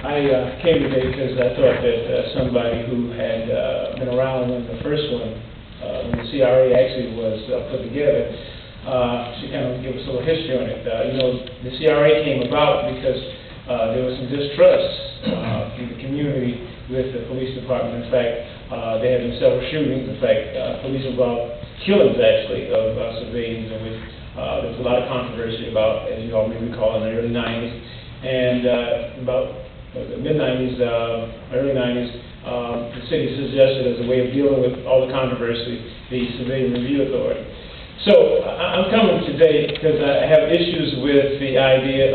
I came today because I thought that somebody who had been around when the first one, when the CRA actually was put together, should kind of give us a little history on it. The CRA came about because there was some distrust in the community with the police department. In fact, there have been several shootings. In fact, police involved killings, actually, of civilians, in which there was a lot of controversy about, as you all may recall, in the early 90s. And about the mid-90s, early 90s, the city suggested as a way of dealing with all the controversy, the Civilian Review Authority. So I'm coming today because I have issues with the idea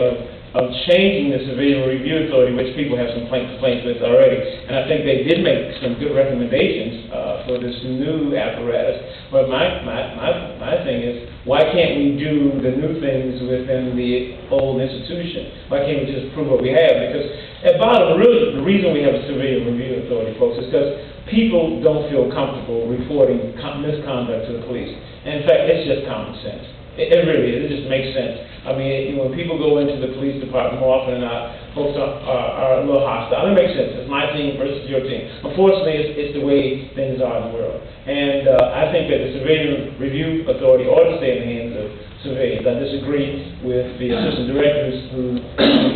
of changing the Civilian Review Authority, which people have some complaints with already. And I think they did make some good recommendations for this new apparatus. But my thing is, why can't we do the new things within the old institution? Why can't we just prove what we have? Because at bottom, really, the reason we have a Civilian Review Authority, folks, is because people don't feel comfortable reporting misconduct to the police. And in fact, it's just common sense. It really is. It just makes sense. I mean, when people go into the police department, more often than not, folks are a little hostile. It makes sense. It's my team versus your team. Unfortunately, it's the way things are in the world. And I think that the Civilian Review Authority ought to stay in the hands of civilians. I disagree with the assistant directors who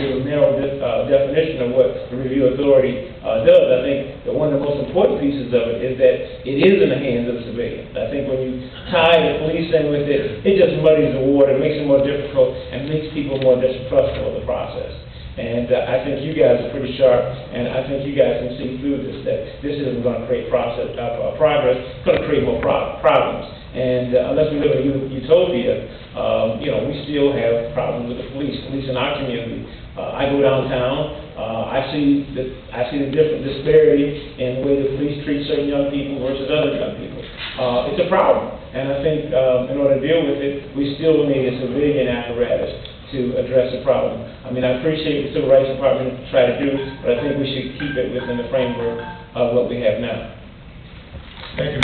give a narrow definition of what the Review Authority does. I think that one of the most important pieces of it is that it is in the hands of civilians. I think when you tie the police in with it, it just muddies the water, makes it more difficult, and makes people more distrustful of the process. And I think you guys are pretty sharp, and I think you guys can see through this, that this isn't going to create progress, it's going to create more problems. And unless we live in a utopia, we still have problems with the police in our community. I go downtown, I see the different disparity in the way the police treat certain young people versus other young people. It's a problem, and I think in order to deal with it, we still need a civilian apparatus to address the problem. I mean, I appreciate the Civil Rights Department try to do, but I think we should keep it within the framework of what we have now. Thank you.